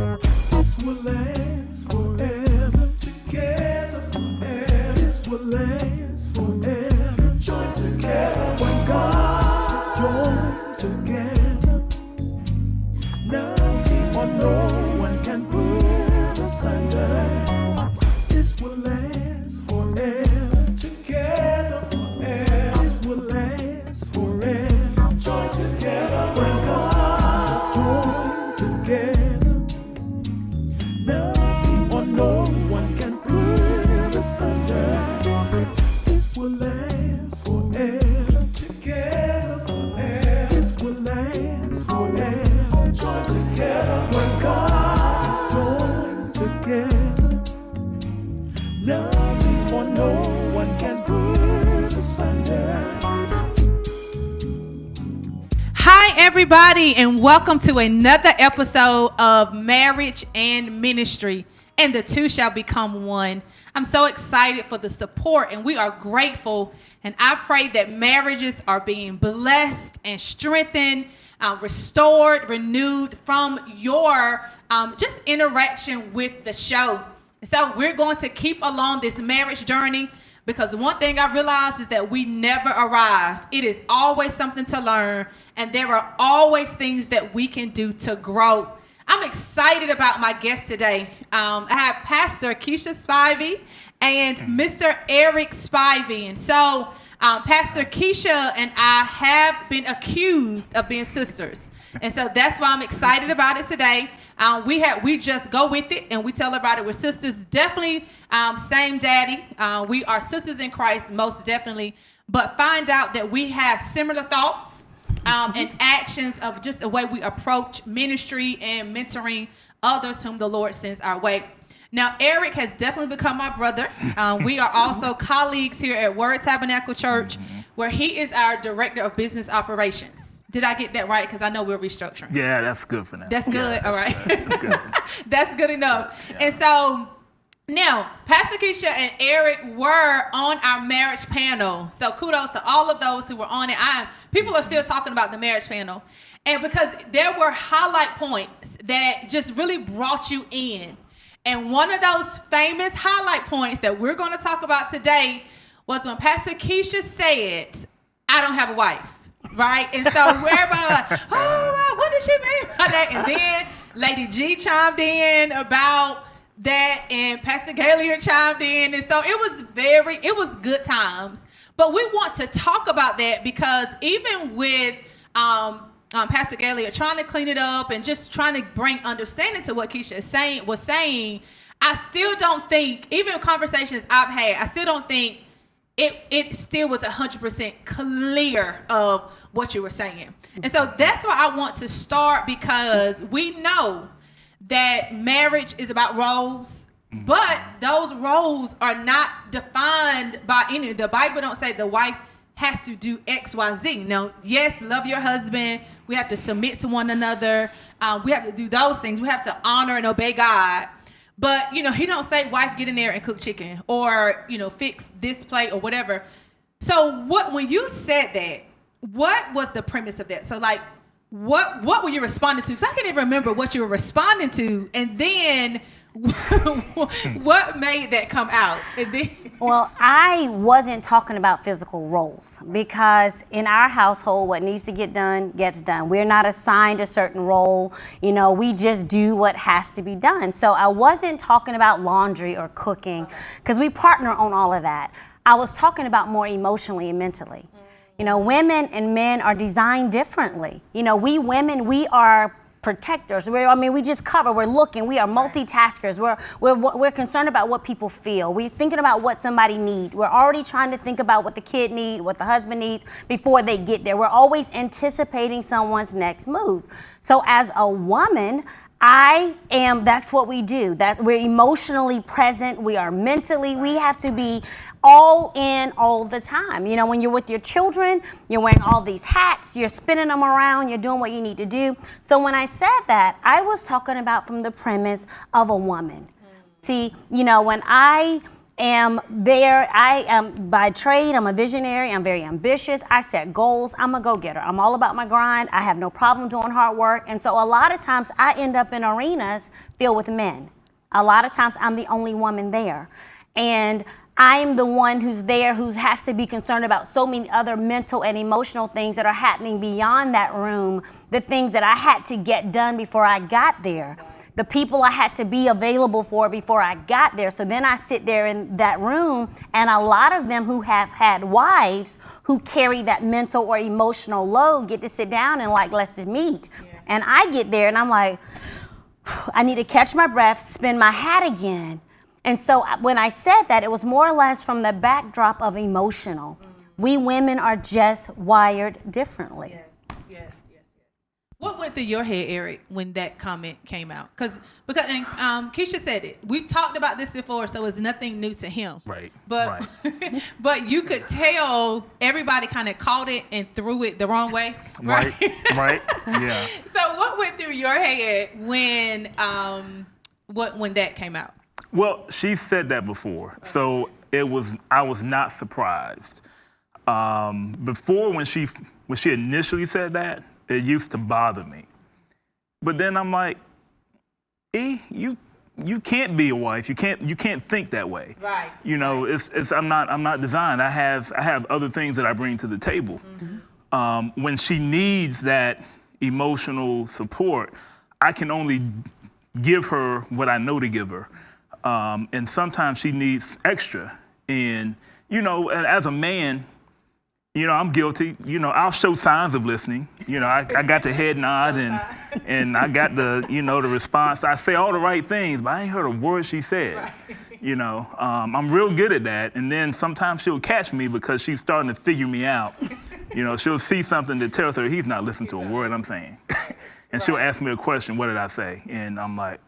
This will last forever. Together forever. This will last forever. Joined together when God is joined together. Nothing or no one can put us under. This will last forever. Together forever. This will last forever. Joined together when God is joined together. Nothing or no one can put us under. This will last forever. Together forever. This will last forever. Joined together when God is joined together. Nothing or no one can put us under. Hi, everybody, and welcome to another episode of Marriage and Ministry, and the two shall become one. I'm so excited for the support, and we are grateful, and I pray that marriages are being blessed and strengthened, restored, renewed from your just interaction with the show. And so we're going to keep along this marriage journey, because one thing I realize is that we never arrive. It is always something to learn, and there are always things that we can do to grow. I'm excited about my guest today. I have Pastor Keisha Spivey and Mr. Eric Spivey. And so Pastor Keisha and I have been accused of being sisters. And so that's why I'm excited about it today. We just go with it and we tell everybody we're sisters. Definitely same daddy. We are sisters in Christ, most definitely. But find out that we have similar thoughts and actions of just the way we approach ministry and mentoring others whom the Lord sends our way. Now, Eric has definitely become my brother. We are also colleagues here at Word Tabernacle Church, where he is our Director of Business Operations. Did I get that right? Because I know we're restructuring. Yeah, that's good for now. That's good. Yeah, all right. That's good. That's good enough. That's good. Yeah. And so now, Pastor Keisha and Eric were on our marriage panel. So kudos to all of those who were on it. People are still talking about the marriage panel. And because there were highlight points that just really brought you in. And one of those famous highlight points that we're going to talk about today was when Pastor Keisha said, I don't have a wife. Right? And so everybody like, oh, what did she mean by that? And then Lady G chimed in about that, and Pastor Galia chimed in. And so it was good times. But we want to talk about that because even with Pastor Galia trying to clean it up and just trying to bring understanding to what Keisha was saying, I still don't think, even conversations I've had, I still don't think it still was 100% clear of what you were saying. And so that's why I want to start, because we know that marriage is about roles, but those roles are not defined by any. The Bible don't say the wife has to do X, Y, Z. No, yes, love your husband. We have to submit to one another. We have to do those things. We have to honor and obey God. But, he don't say, wife, get in there and cook chicken or, fix this plate or whatever. So when you said that, what was the premise of that? So, like, what were you responding to? Because I can't even remember what you were responding to. And then what made that come out? And then Well, I wasn't talking about physical roles, because in our household, what needs to get done gets done. We're not assigned a certain role. We just do what has to be done. So I wasn't talking about laundry or cooking, because we partner on all of that. I was talking about more emotionally and mentally. Women and men are designed differently. We women, we are protectors. We just cover. We're looking. We are multitaskers. We're concerned about what people feel. We're thinking about what somebody needs. We're already trying to think about what the kid needs, what the husband needs before they get there. We're always anticipating someone's next move. So as a woman, that's what we do. We're emotionally present. We are mentally, we have to be all in all the time. When you're with your children, you're wearing all these hats, you're spinning them around, you're doing what you need to do. So when I said that, I was talking about from the premise of a woman. See, when I am there. I am by trade, I'm a visionary, I'm very ambitious. I set goals, I'm a go-getter. I'm all about my grind. I have no problem doing hard work. And so a lot of times I end up in arenas filled with men. A lot of times I'm the only woman there. And I'm the one who's there who has to be concerned about so many other mental and emotional things that are happening beyond that room, the things that I had to get done before I got there, the people I had to be available for before I got there. So then I sit there in that room, and a lot of them who have had wives who carry that mental or emotional load get to sit down and like, let's meet. Yeah. And I get there and I'm like, I need to catch my breath, spin my hat again. And so when I said that, it was more or less from the backdrop of emotional. We women are just wired differently. Yes. What went through your head, Eric, when that comment came out? Because Keisha said it. We've talked about this before, so it's nothing new to him. Right. But but you could tell everybody kind of caught it and threw it the wrong way. Right. Yeah. So what went through your head when that came out? Well, she said that before, so I was not surprised. Before, when she initially said that, it used to bother me. But then I'm like, you can't be a wife. You can't think that way. Right. You know, I'm not designed. I have other things that I bring to the table. Mm-hmm. When she needs that emotional support, I can only give her what I know to give her. And sometimes she needs extra. And, you know, as a man, you know, I'm guilty. You know, I'll show signs of listening. You know, I got the head nod and I got the, you know, the response. I say all the right things, but I ain't heard a word she said. Right. You know, I'm real good at that. And then sometimes she'll catch me because she's starting to figure me out. You know, she'll see something that tells her he's not listening to a word I'm saying. And she'll ask me a question, what did I say? And I'm like,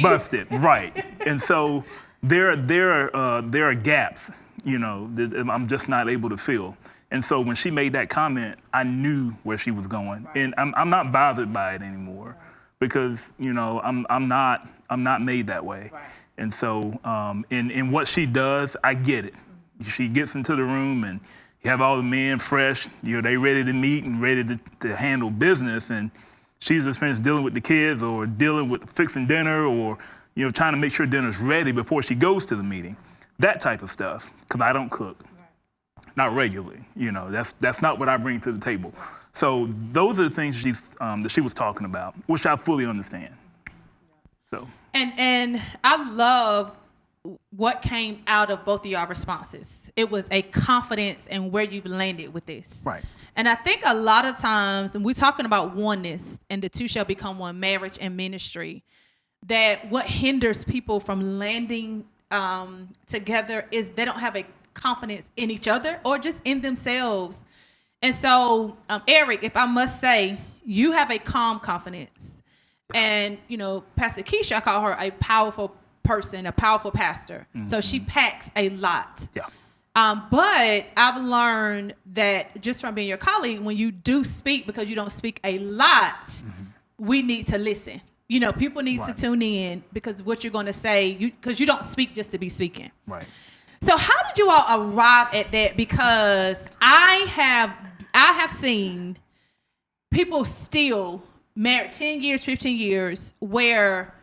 busted, right. And so there are gaps, you know, that I'm just not able to fill. And so when she made that comment, I knew where she was going. Right. And I'm not bothered by it anymore because, you know, I'm not made that way. Right. And so in what she does, I get it. She gets into the room and you have all the men fresh, you know, they ready to meet and ready to handle business, and she's just finished dealing with the kids or dealing with fixing dinner or, you know, trying to make sure dinner's ready before she goes to the meeting. That type of stuff, because I don't cook. Right. Not regularly, you know, that's not what I bring to the table. So those are the things that she was talking about, which I fully understand. So. And I love what came out of both of your responses. It was a confidence in where you've landed with this. Right. And I think a lot of times, and we're talking about oneness and the two shall become one, marriage and ministry, that what hinders people from landing together is they don't have a confidence in each other or just in themselves. And so, Eric, if I must say, you have a calm confidence. And, you know, Pastor Keisha, I call her a powerful person, a powerful pastor. Mm-hmm. So she packs a lot. Yeah. But I've learned that just from being your colleague, when you do speak, because you don't speak a lot, mm-hmm. we need to listen. You know, people need to tune in because what you're going to say, because you don't speak just to be speaking. Right. So how did you all arrive at that? Because I have seen people still married 10 years, 15 years, where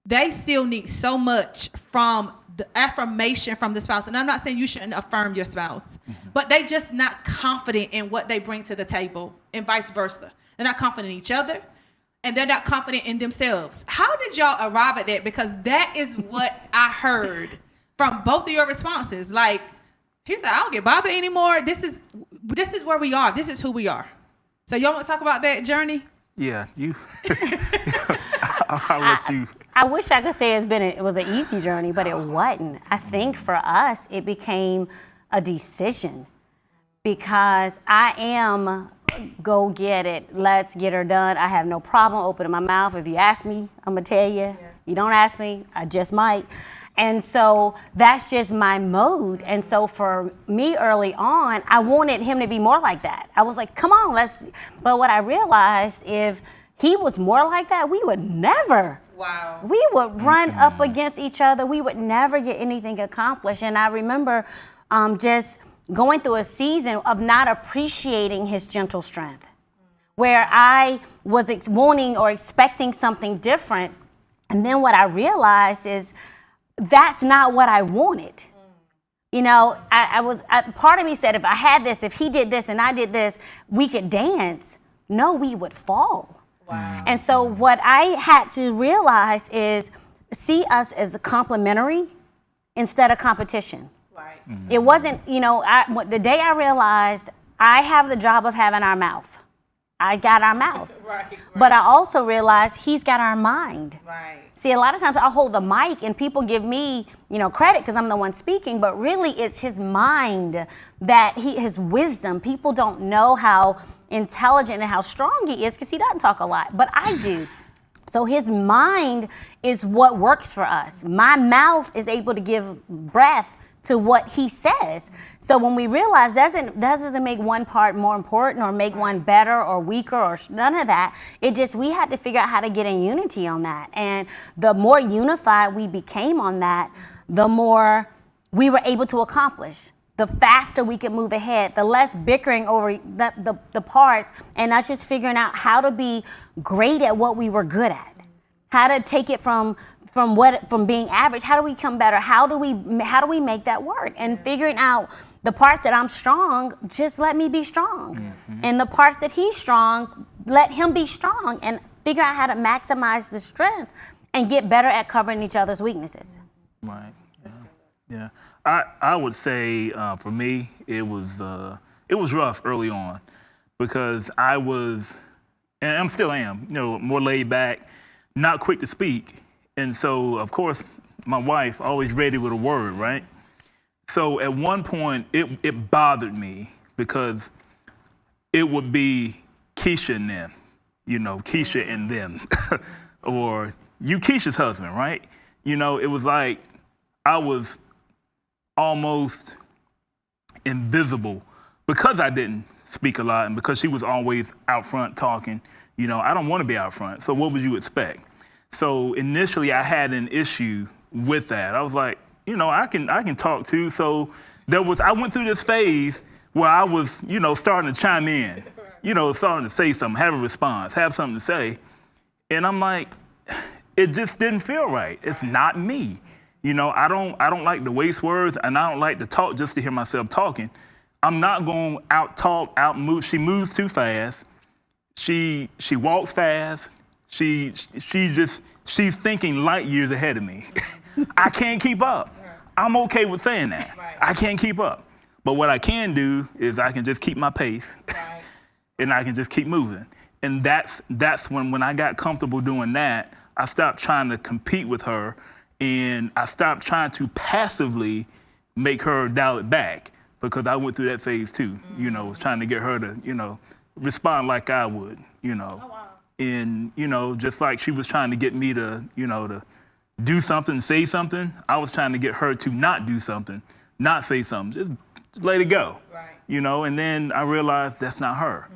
they still need so much from the affirmation from the spouse. And I'm not saying you shouldn't affirm your spouse, mm-hmm. but they just not confident in what they bring to the table and vice versa. They're not confident in each other and they're not confident in themselves. How did y'all arrive at that? Because that is what I heard from both of your responses. Like, he said, I don't get bothered anymore. This is where we are. This is who we are. So y'all want to talk about that journey? Yeah, you. I'll let you. I wish I could say it was an easy journey, but it wasn't. I think for us, it became a decision because I am go get it. Let's get her done. I have no problem opening my mouth. If you ask me, I'm going to tell you. Yeah. You don't ask me, I just might. And so that's just my mode. And so for me early on, I wanted him to be more like that. I was like, come on, let's. But what I realized, if he was more like that, we would never Wow. We would run up against each other. We would never get anything accomplished. And I remember just going through a season of not appreciating his gentle strength, where I was wanting or expecting something different. And then what I realized is that's not what I wanted. You know, part of me said, if I had this, if he did this and I did this, we could dance. No, we would fall. Wow. And so what I had to realize is see us as a complementary instead of competition. Right. Mm-hmm. It wasn't, you know, the day I realized I have the job of having our mouth. I got our mouth. Right. But I also realized he's got our mind. Right. See, a lot of times I'll hold the mic and people give me, you know, credit because I'm the one speaking, but really it's his mind, his wisdom. People don't know how intelligent and how strong he is because he doesn't talk a lot, but I do. So his mind is what works for us. My mouth is able to give breath to what he says. So when we realize that doesn't make one part more important or make one better or weaker or none of that. It just, we had to figure out how to get in unity on that. And the more unified we became on that, the more we were able to accomplish. The faster we could move ahead, the less bickering over the parts, and us just figuring out how to be great at what we were good at, how to take it from being average, how do we become better, how do we make that work, and figuring out the parts that I'm strong, just let me be strong, and the parts that he's strong, let him be strong, and figure out how to maximize the strength and get better at covering each other's weaknesses. Right. Yeah. I would say for me it was rough early on because I was, and I still am, you know, more laid back, not quick to speak, and so of course my wife always ready with a word, right? So at one point it bothered me because it would be Keisha and them, you know, Keisha and them, or you Keisha's husband, right? You know, it was like I was almost invisible because I didn't speak a lot and because she was always out front talking. You know, I don't want to be out front. So what would you expect? So initially I had an issue with that. I was like, you know, I can talk too. So I went through this phase where I was, you know, starting to chime in, you know, starting to say something, have a response, have something to say. And I'm like, it just didn't feel right. It's not me. You know, I don't like to waste words, and I don't like to talk just to hear myself talking. I'm not going to out-talk, out-move. She moves too fast. She walks fast. She's thinking light years ahead of me. I can't keep up. I'm okay with saying that. Right. I can't keep up. But what I can do is I can just keep my pace, right, and I can just keep moving. And that's when I got comfortable doing that, I stopped trying to compete with her. And I stopped trying to passively make her dial it back because I went through that phase too. You know, was trying to get her to, you know, respond like I would, you know. Oh, wow. And, you know, just like she was trying to get me to, you know, to do something, say something, I was trying to get her to not do something, not say something, just let it go. Right. You know, and then I realized that's not her.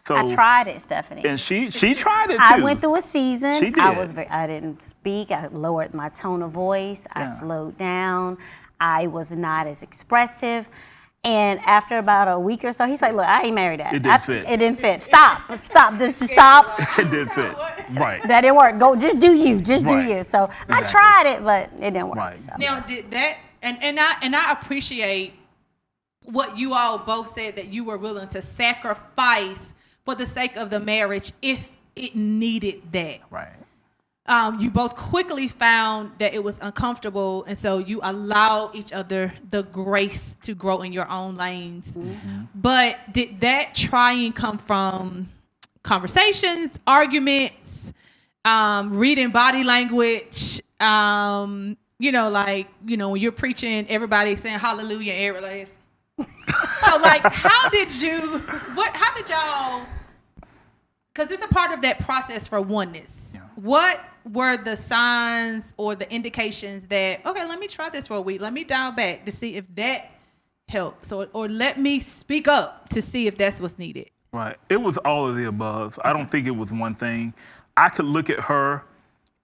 So, I tried it, Stephanie. And she tried it too. I went through a season. She did. I didn't speak. I lowered my tone of voice. Yeah. I slowed down. I was not as expressive. And after about a week or so, he's like, look, I ain't married that. It didn't fit. It didn't fit. Stop. Just stop. It didn't fit. Right. That didn't work. Go, just do you. Just right. do you. So exactly. I tried it, but it didn't work. Right. So. Now, did that, and I appreciate what you all both said, that you were willing to sacrifice for the sake of the marriage if it needed that. Right. You both quickly found that it was uncomfortable, and so you allowed each other the grace to grow in your own lanes. Mm-hmm. But did that trying come from conversations, arguments, reading body language? You know, like, you know, when you're preaching, everybody saying hallelujah, and everybody is. So, like, how did y'all, because it's a part of that process for oneness. Yeah. What were the signs or the indications that, okay, let me try this for a week. Let me dial back to see if that helps, or let me speak up to see if that's what's needed. Right. It was all of the above. I don't think it was one thing. I could look at her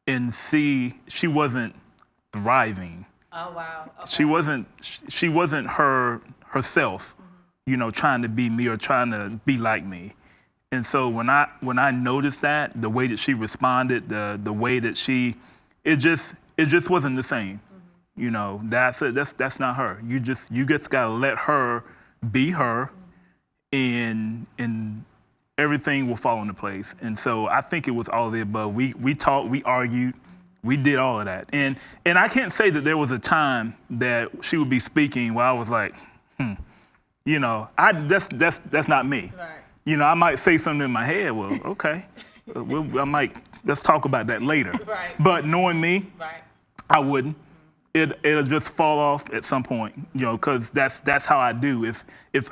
and see she wasn't thriving. Oh wow. Okay. She wasn't herself, you know, trying to be me or trying to be like me. And so when I noticed that, the way that she responded, the way that it just wasn't the same. You know, that's not her. You just gotta let her be her, and everything will fall into place. And so I think it was all of the above. We talked, we argued, we did all of that. And I can't say that there was a time that she would be speaking where I was like, you know, that's not me. Right. You know, I might say something in my head. Well, okay, let's talk about that later. Right. But knowing me, Right. I wouldn't. It'll just fall off at some point, you know, because that's how I do. If it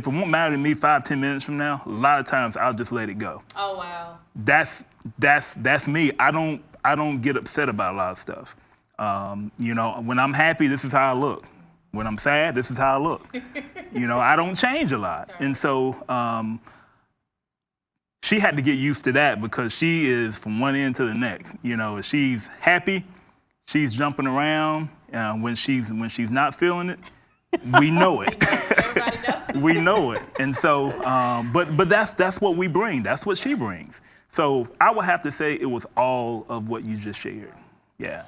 won't matter to me 5-10 minutes from now, a lot of times I'll just let it go. Oh wow. That's me. I don't get upset about a lot of stuff. You know, when I'm happy, this is how I look. When I'm sad, this is how I look. You know, I don't change a lot. And so she had to get used to that because she is from one end to the next. You know, if she's happy, she's jumping around. When she's not feeling it, we know it. Everybody knows. We know it. And so, but that's what we bring. That's what she brings. So I would have to say it was all of what you just shared. Yeah.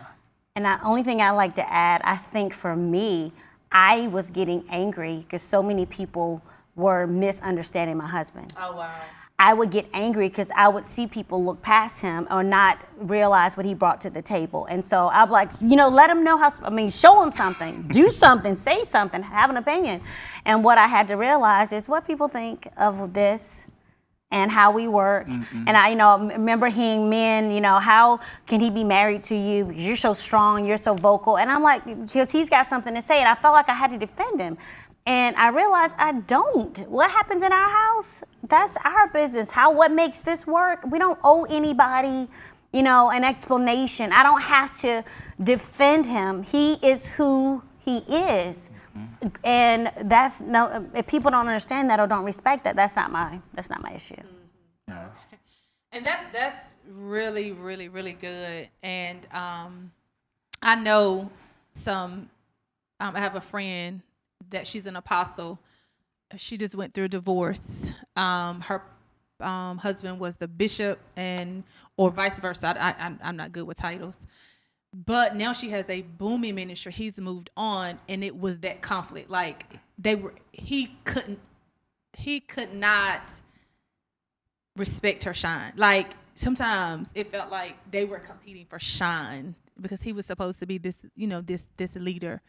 And the only thing I like to add, I think for me, I was getting angry because so many people were misunderstanding my husband. Oh wow. I would get angry because I would see people look past him or not realize what he brought to the table. And so I'm like, you know, let him know show him something, do something, say something, have an opinion. And what I had to realize is what people think of this and how we work. And I, you know, remember hearing men, you know, how can he be married to you? Because you're so strong, you're so vocal. And I'm like, because he's got something to say. And I felt like I had to defend him. And I realized I don't. What happens in our house, that's our business. What makes this work? We don't owe anybody, you know, an explanation. I don't have to defend him. He is who he is. And if people don't understand that or don't respect that, that's not my issue. Yeah. And that's really, really, really good. And I know I have a friend that she's an apostle. She just went through a divorce. Her husband was the bishop or vice versa. I'm not good with titles. But now she has a booming ministry. He's moved on, and it was that conflict. Like he could not respect her shine. Like sometimes it felt like they were competing for shine because he was supposed to be this, you know, this leader.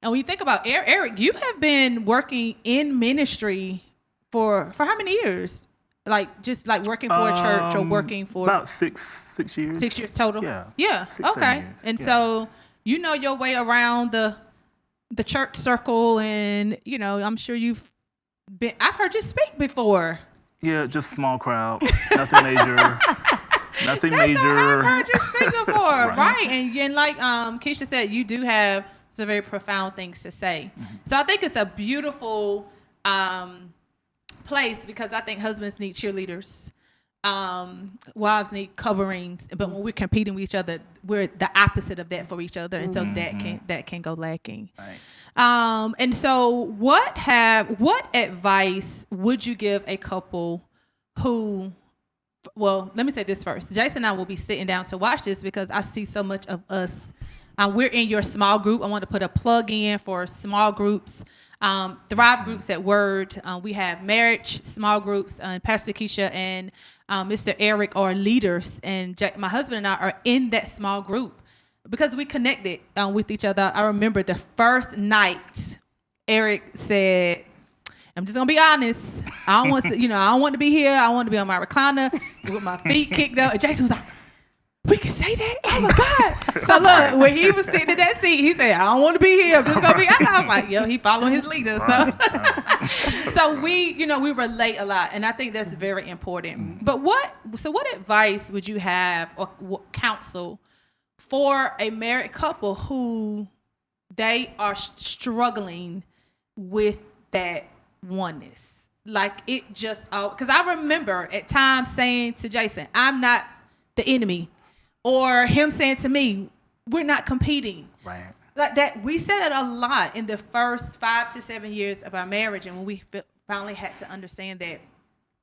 And when you think about Eric, you have been working in ministry for how many years? Like just like working for a church or working for about six years. 6 years total. Yeah. 6, okay. Years. And so you know your way around the church circle, and you know I'm sure I've heard you speak before. Yeah, just small crowd, nothing major. Nothing major. I've heard you speak before, right? And like Keisha said, you do have some very profound things to say. So I think it's a beautiful place because I think husbands need cheerleaders, wives need coverings, but when we're competing with each other, we're the opposite of that for each other, and so that can go lacking. Right. And so what advice would you give a couple who? Well, let me say this first. Jason and I will be sitting down to watch this because I see so much of us. We're in your small group. I want to put a plug in for small groups. Thrive groups at Word. We have marriage small groups. Pastor Keisha and Mr. Eric are leaders, and my husband and I are in that small group because we connected with each other. I remember the first night, Eric said, "I'm just gonna be honest. I don't want to, I don't want to be here. I want to be on my recliner with my feet kicked up." And Jason was like, "We can say that? Oh my God." So look, when he was sitting in that seat, he said, "I don't want to be here. I'm just gonna be." And I was like, "Yo, he following his leader." So we relate a lot, and I think that's very important. But what advice would you have or what counsel for a married couple who they are struggling with that oneness? Like it just, because I remember at times saying to Jason, "I'm not the enemy, or him saying to me, we're not competing. Right. Like that, we said it a lot in the first 5 to 7 years of our marriage, and when we finally had to understand that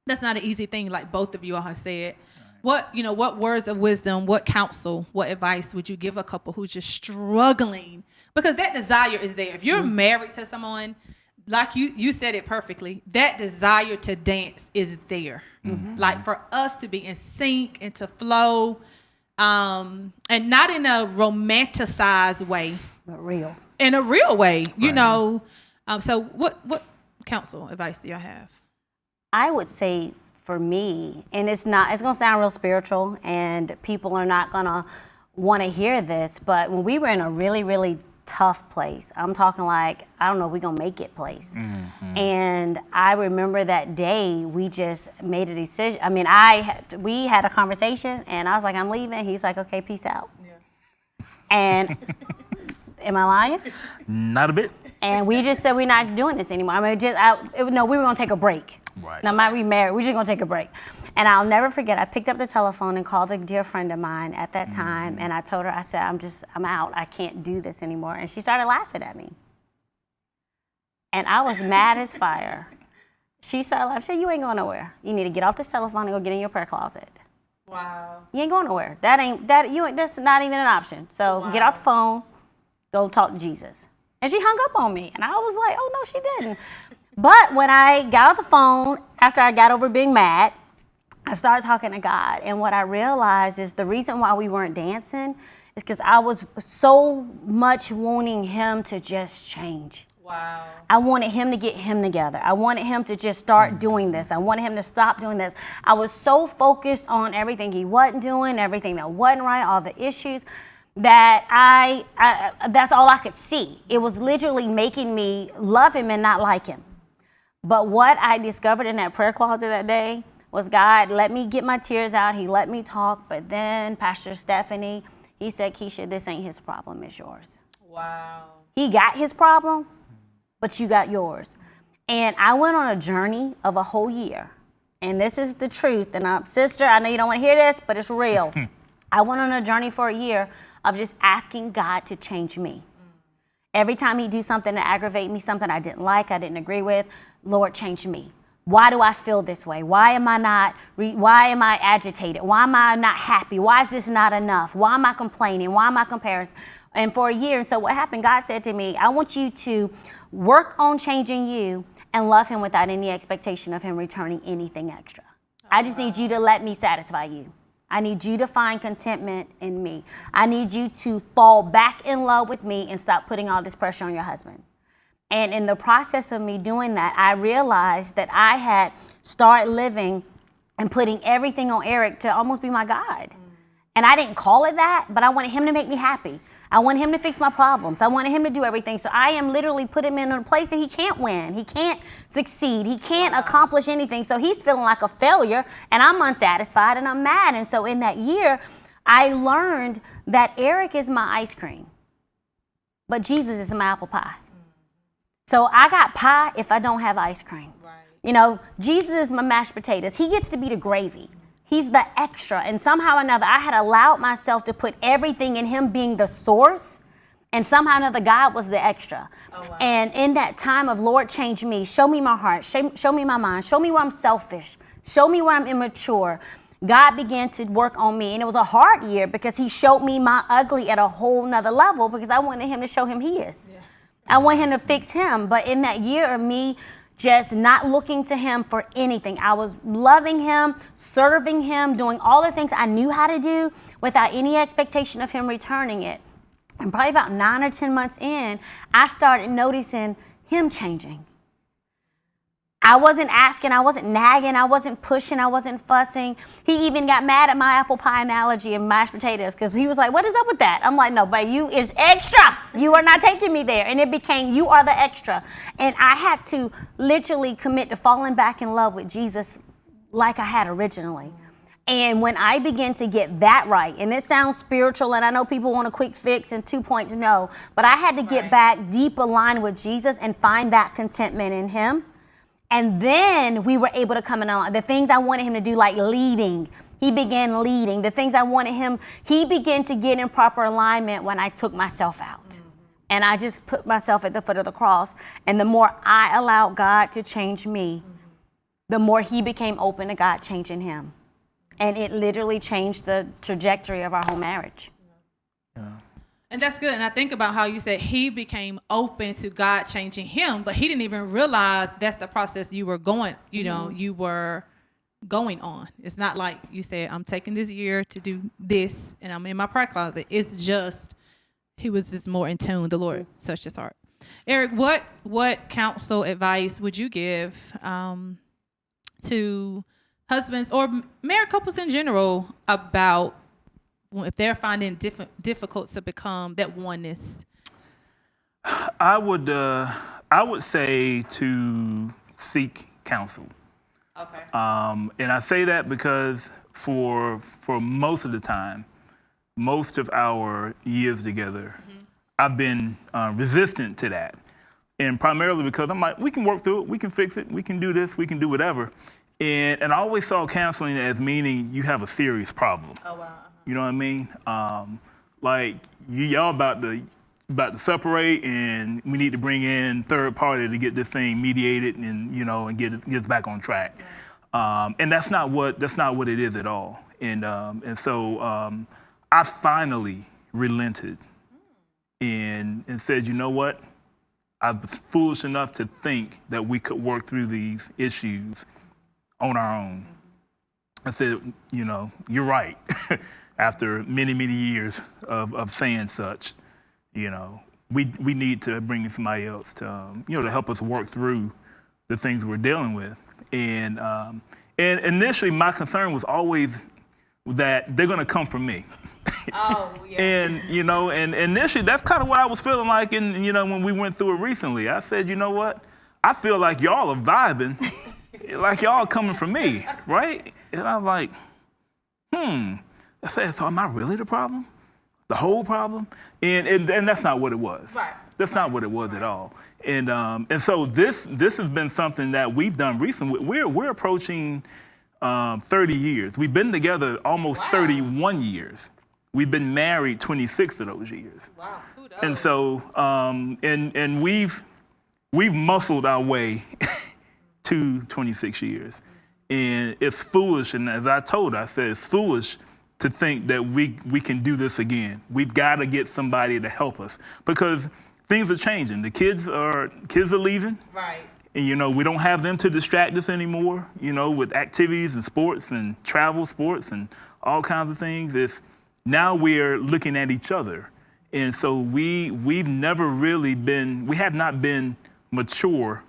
that's not an easy thing, like both of you all have said. What words of wisdom, what counsel, what advice would you give a couple who's just struggling? Because that desire is there. If you're married to someone, like you said it perfectly, that desire to dance is there. Like for us to be in sync and to flow, and not in a romanticized way, but real. In a real way, you Right. know. So what counsel advice do y'all have? I would say for me, and it's going to sound real spiritual and people are not going to want to hear this, but when we were in a really, really tough place, I'm talking like, I don't know if we're going to make it place. And I remember that day we just made a decision. I mean, we had a conversation and I was like, I'm leaving. He's like, okay, peace out. Yeah. And am I lying? Not a bit. And we just said we're not doing this anymore. I mean, we were gonna take a break. Right. Now, might be married. We're just gonna take a break. And I'll never forget. I picked up the telephone and called a dear friend of mine at that time, and I told her, I said, I'm out. I can't do this anymore. And she started laughing at me. And I was mad as fire. She started laughing. She said, you ain't going nowhere. You need to get off this telephone and go get in your prayer closet. Wow. You ain't going nowhere. That's not even an option. So get off the phone, go talk to Jesus. And she hung up on me. And I was like, oh, no, she didn't. But when I got off the phone, after I got over being mad, I started talking to God. And what I realized is the reason why we weren't dancing is because I was so much wanting him to just change. Wow. I wanted him to get him together. I wanted him to just start doing this. I wanted him to stop doing this. I was so focused on everything he wasn't doing, everything that wasn't right, all the issues, that I that's all I could see. It was literally making me love him and not like him. But what I discovered in that prayer closet that day was God let me get my tears out. He let me talk. But then Pastor Stephanie, he said, Keisha, this ain't his problem, it's yours. Wow. He got his problem, but you got yours. And I went on a journey of a whole year. And this is the truth. And sister, I know you don't want to hear this, but it's real. I went on a journey for a year of just asking God to change me. Every time he'd do something to aggravate me, something I didn't like, I didn't agree with, Lord, change me. Why do I feel this way? Why am I agitated? Why am I not happy? Why is this not enough? Why am I complaining? Why am I comparing? And for a year, and so what happened, God said to me, I want you to work on changing you and love him without any expectation of him returning anything extra. I just need you to let me satisfy you. I need you to find contentment in me. I need you to fall back in love with me and stop putting all this pressure on your husband. And in the process of me doing that, I realized that I had started living and putting everything on Eric to almost be my God. And I didn't call it that, but I wanted him to make me happy. I wanted him to fix my problems. I wanted him to do everything. So I am literally put him in a place that he can't win. He can't succeed. He can't accomplish anything. So he's feeling like a failure, and I'm unsatisfied and I'm mad. And so in that year, I learned that Eric is my ice cream, but Jesus is my apple pie. So I got pie if I don't have ice cream. Right. You know, Jesus is my mashed potatoes. He gets to be the gravy. He's the extra. And somehow or another, I had allowed myself to put everything in him being the source. And somehow or another, God was the extra. Oh, wow. And in that time of, Lord, change me. Show me my heart. Show me my mind. Show me where I'm selfish. Show me where I'm immature. God began to work on me. And it was a hard year because he showed me my ugly at a whole nother level because I wanted him to show him he is. Yeah. I want him to fix him. But in that year of me just not looking to him for anything, I was loving him, serving him, doing all the things I knew how to do without any expectation of him returning it. And probably about 9 or 10 months in, I started noticing him changing. I wasn't asking, I wasn't nagging, I wasn't pushing, I wasn't fussing. He even got mad at my apple pie analogy and mashed potatoes because he was like, what is up with that? I'm like, no, but you is extra. You are not taking me there. And it became, you are the extra. And I had to literally commit to falling back in love with Jesus like I had originally. And when I began to get that right, and it sounds spiritual, and I know people want a quick fix and 2 points, no, but I had to get back deep aligned with Jesus and find that contentment in him. And then we were able to come in on the things I wanted him to do, like leading, He began leading. The things I wanted him, he began to get in proper alignment when I took myself out. And I just put myself at the foot of the cross. And the more I allowed God to change me, the more he became open to God changing him. And it literally changed the trajectory of our whole marriage. Yeah. And that's good. And I think about how you said he became open to God changing him, but he didn't even realize that's the process you were going, you were going on. It's not like you said, I'm taking this year to do this and I'm in my prayer closet. It's just, he was just more in tune. The Lord touched his heart. Eric, what counsel advice would you give to husbands or married couples in general about if they're finding difficult to become that oneness? I would say to seek counsel. Okay. And I say that because for most of the time, most of our years together, I've been resistant to that. And primarily because I'm like, we can work through it, we can fix it, we can do this, we can do whatever. And I always saw counseling as meaning you have a serious problem. Oh, wow. You know what I mean? Like y'all about to separate, and we need to bring in third party to get this thing mediated and and get it back on track. And that's not what it is at all. And so I finally relented and said, you know what? I was foolish enough to think that we could work through these issues on our own. I said, you're right. After many, many years of saying such, we need to bring in somebody else to, to help us work through the things we're dealing with. And initially, my concern was always that they're going to come from me. Oh, yeah. And and initially, that's kind of what I was feeling like. And when we went through it recently, I said, you know what? I feel like y'all are vibing, like y'all coming from me, right? And I'm like, I said, so am I really the problem? The whole problem? And that's not what it was. Right. That's not what it was at all. And so this has been something that we've done recently. We're approaching 30 years. We've been together almost 31 years. We've been married 26 of those years. Wow. Kudos. And so and we've muscled our way to 26 years. And it's foolish, and as I told her, I said it's foolish to think that we can do this again. We've got to get somebody to help us because things are changing. The kids are leaving. Right. And we don't have them to distract us anymore, with activities and sports and travel sports and all kinds of things. Now we're looking at each other. And so we've never really we have not been mature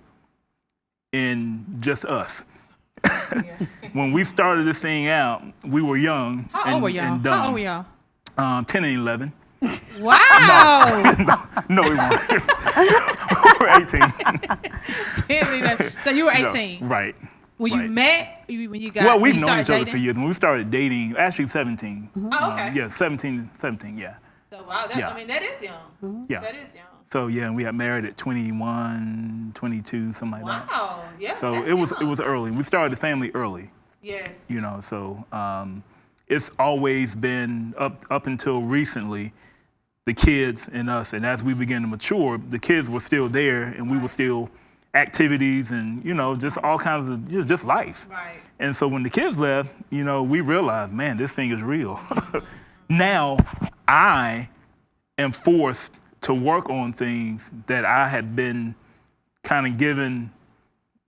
in just us. Yeah. When we started this thing out, we were young. How old were y'all? And dumb. How old were y'all? 10 and 11. Wow. No, we weren't. We were 18. 10 and 11. So you were 18. No, right. When you right. met, when you got Well, when we've you known started each other for years. When we started dating, actually 17. Oh, okay. Yeah, 17, yeah. So wow, Yeah. I mean that is young. Yeah. That is young. So yeah, and we got married at 21, 22, something like that. Wow. Yeah. So that's it was young. early. We started the family early. Yes. So it's always been up until recently, the kids and us. And as we began to mature, the kids were still there, and we were still activities and just all kinds of just life. Right. And so when the kids left, we realized, man, this thing is real. Now I am forced to work on things that I had been kind of given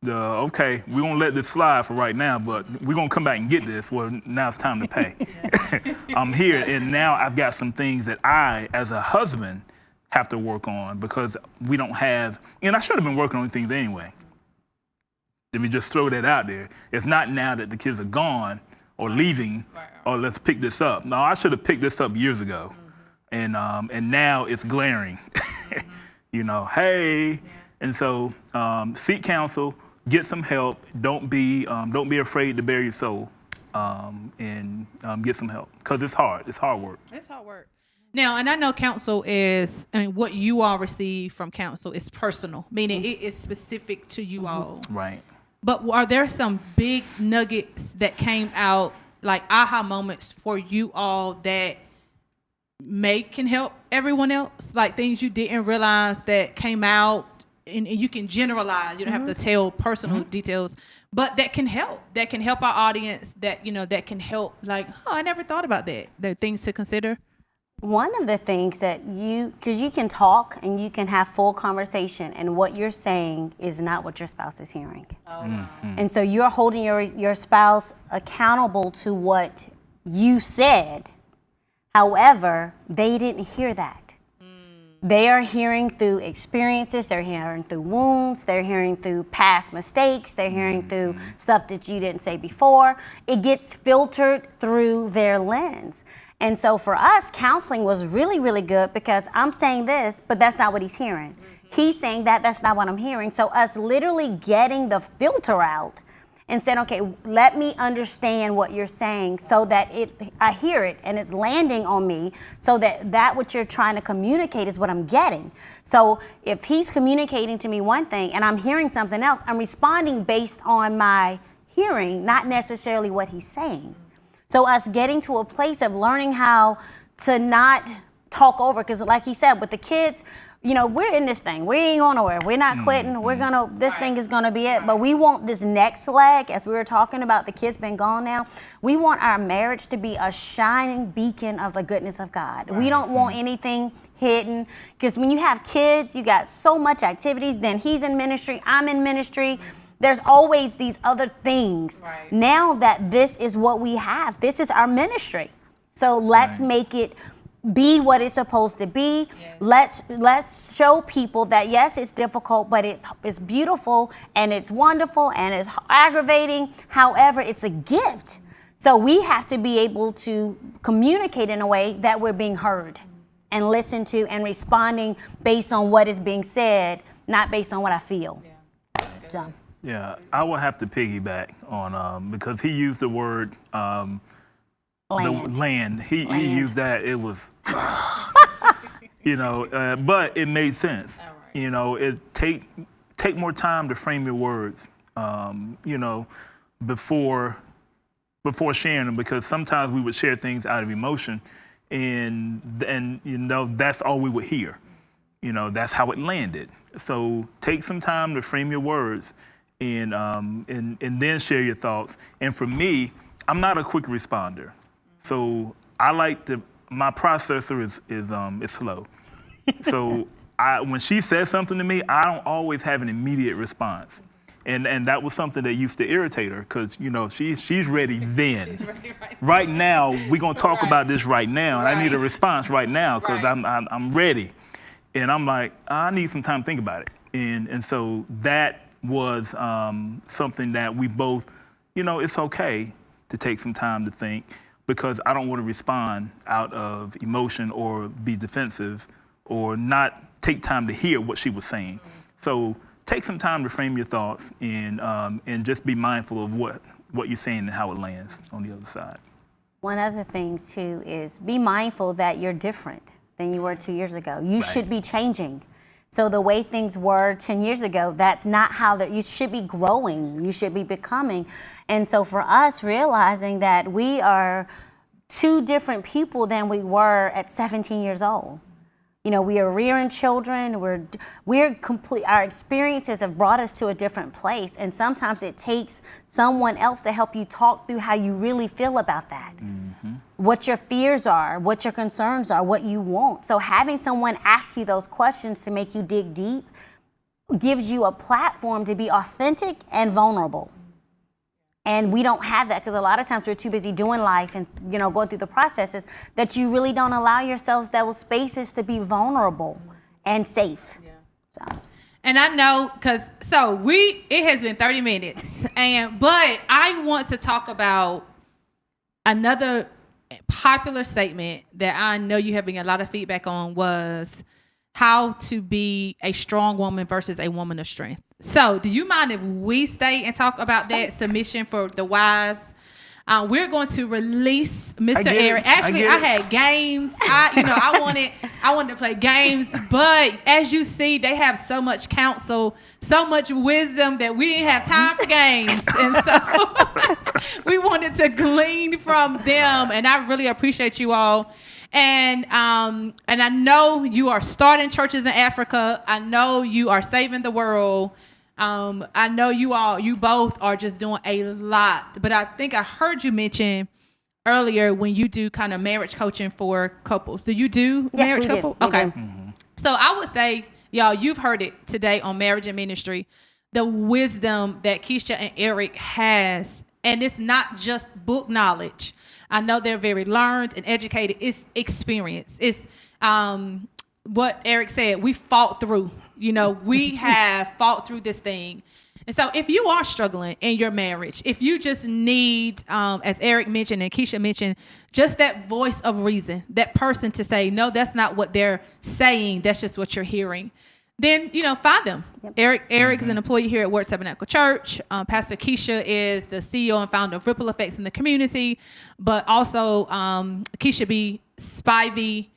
okay, we're going to let this slide for right now, but we're going to come back and get this. Well, now it's time to pay. I'm here, and now I've got some things that I, as a husband, have to work on because we don't have, and I should have been working on things anyway. Let me just throw that out there. It's not now that the kids are gone or leaving, or let's pick this up. No, I should have picked this up years ago. And now it's glaring, hey. And so seek counsel, get some help. Don't be afraid to bare your soul, and get some help because it's hard. It's hard work. It's hard work. Now, and I know counsel is, what you all receive from counsel is personal, meaning it is specific to you all. Right. But are there some big nuggets that came out like aha moments for you all that can help everyone else? Like things you didn't realize that came out, and you can generalize. You don't have to tell personal details, but that can help. That can help our audience. That that can help. Like, oh, I never thought about that. The things to consider. One of the things that because you can talk and you can have full conversation, and what you're saying is not what your spouse is hearing. And so you're holding your spouse accountable to what you said. However, they didn't hear that. They are hearing through experiences, they're hearing through wounds, they're hearing through past mistakes, they're hearing through stuff that you didn't say before. It gets filtered through their lens. And so for us, counseling was really, really good because I'm saying this, but that's not what he's hearing. He's saying that's not what I'm hearing. So us literally getting the filter out and saying, okay, let me understand what you're saying so that I hear it and it's landing on me, so that what you're trying to communicate is what I'm getting. So if he's communicating to me one thing and I'm hearing something else, I'm responding based on my hearing, not necessarily what he's saying. So us getting to a place of learning how to not talk over, because like he said, with the kids, we're in this thing. We ain't going nowhere. We're not quitting. This thing is gonna be it. But we want this next leg, as we were talking about, the kids been gone now. We want our marriage to be a shining beacon of the goodness of God. We don't want anything hidden, because when you have kids, you got so much activities. Then he's in ministry, I'm in ministry. There's always these other things. Right. Now that this is what we have, this is our ministry. So let's make it be what it's supposed to be. Yes. Let's show people that yes, it's difficult, but it's beautiful and it's wonderful and it's aggravating. However, it's a gift. So we have to be able to communicate in a way that we're being heard and listened to and responding based on what is being said, not based on what I feel. Yeah. So. Yeah, I will have to piggyback on because he used the word land. He used that. It was, but it made sense. Right. It take more time to frame your words, before sharing them, because sometimes we would share things out of emotion, and that's all we would hear. That's how it landed. So take some time to frame your words, and then share your thoughts. And for me, I'm not a quick responder. So my processor is slow. So when she says something to me, I don't always have an immediate response. And that was something that used to irritate her, because she's ready then. She's ready right now. We're gonna talk about this right now, and I need a response right now, because I'm ready. And I'm like, I need some time to think about it. And so that was something that we both, it's okay to take some time to think, because I don't want to respond out of emotion or be defensive or not take time to hear what she was saying. So take some time to frame your thoughts, and just be mindful of what you're saying and how it lands on the other side. One other thing too is be mindful that you're different than you were 2 years ago. You should be changing. So the way things were 10 years ago, that's not how you should be growing. You should be becoming. And so for us, realizing that we are two different people than we were at 17 years old. We are rearing children. We're complete. Our experiences have brought us to a different place, and sometimes it takes someone else to help you talk through how you really feel about that. Mm-hmm. What your fears are, what your concerns are, what you want. So having someone ask you those questions to make you dig deep gives you a platform to be authentic and vulnerable. And we don't have that, because a lot of times we're too busy doing life and going through the processes that you really don't allow yourselves those spaces to be vulnerable and safe. Yeah. So. And I know, it has been 30 minutes, but I want to talk about another popular statement that I know you have been getting a lot of feedback on, was how to be a strong woman versus a woman of strength. So do you mind if we stay and talk about that submission for the wives? we're going to release Mr. get it. Eric. Actually, I had games. I wanted to play games, but as you see, they have so much counsel, so much wisdom that we didn't have time for games, and so we wanted to glean from them. And I really appreciate you all. And I know you are starting churches in Africa. I know you are saving the world. I know you both are just doing a lot. But I think I heard you mention earlier when you do kind of marriage coaching for couples. Do you do marriage couple? Okay. Mm-hmm. So I would say, y'all, you've heard it today on Marriage and Ministry, the wisdom that Keisha and Eric has. And it's not just book knowledge. I know they're very learned and educated. It's experience. It's what Eric said. We fought through. We have fought through this thing. And so if you are struggling in your marriage, if you just need, as Eric mentioned and Keisha mentioned, just that voice of reason, that person to say, no, that's not what they're saying. That's just what you're hearing. Then, find them. Yep. Eric's an employee here at Word Tabernacle Church. Pastor Keisha is the CEO and founder of Ripple Effects in the community, but also Keisha B. Spivey,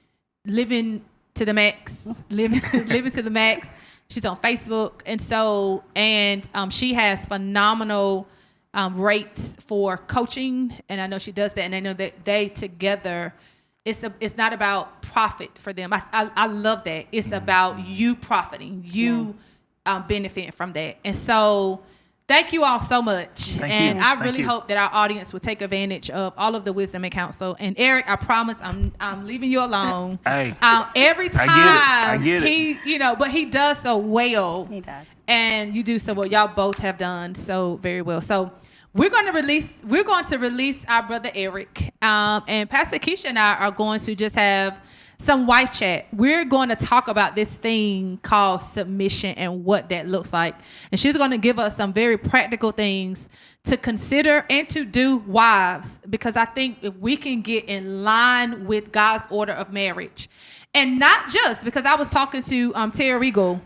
living to the max, living to the max. She's on Facebook, and she has phenomenal rates for coaching, and I know she does that, and I know that they together. It's not about profit for them. I love that. It's about you profiting, you benefiting from that. And so thank you all so much. Thank you. I really hope that our audience will take advantage of all of the wisdom and counsel. And Eric, I promise I'm leaving you alone. Hey, every time I get it. but he does so well. He does. And you do so well. Y'all both have done so very well. So we're going to release our brother Eric, and Pastor Keisha and I are going to just have some wife chat. We're going to talk about this thing called submission and what that looks like. And she's going to give us some very practical things to consider and to do, wives, because I think if we can get in line with God's order of marriage, and not just because I was talking to Terry Regal,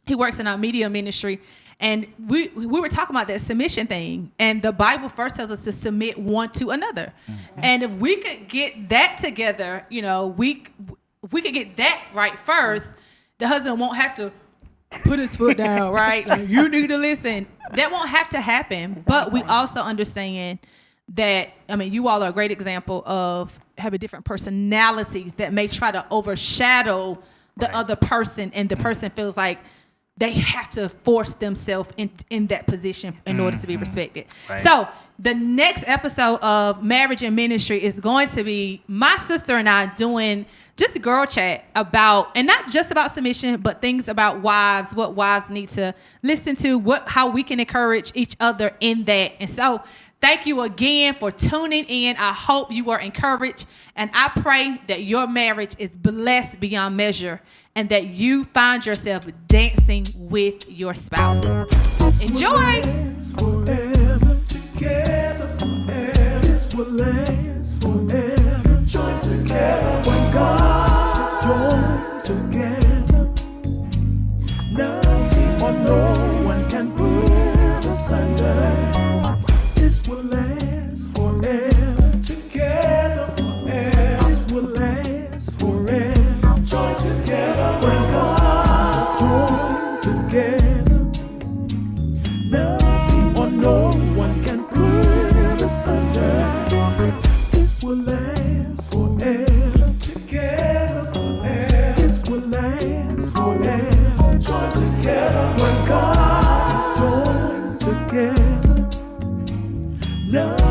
he works in our media ministry. And we were talking about that submission thing. And the Bible first tells us to submit one to another. Mm-hmm. And if we could get that together, we could get that right first, the husband won't have to put his foot down, right? Like, you need to listen. That won't have to happen. Exactly. But we also understand that, you all are a great example of having different personalities that may try to overshadow the other person, and the person feels like they have to force themselves in that position in order to be respected. Right. So the next episode of Marriage and Ministry is going to be my sister and I doing just a girl chat about, and not just about submission, but things about wives, what wives need to listen to, how we can encourage each other in that. And so thank you again for tuning in. I hope you were encouraged, and I pray that your marriage is blessed beyond measure, and that you find yourself dancing with your spouse. Enjoy. Forever together, forever. This will last forever. Join together when God is joined together. Nothing or no one can put asunder. This will last forever together, forever. This will last forever. Join together when God is joined together. Nothing or no one can put asunder. This will last forever together, forever. This will last forever. Join together when God is joined together. Love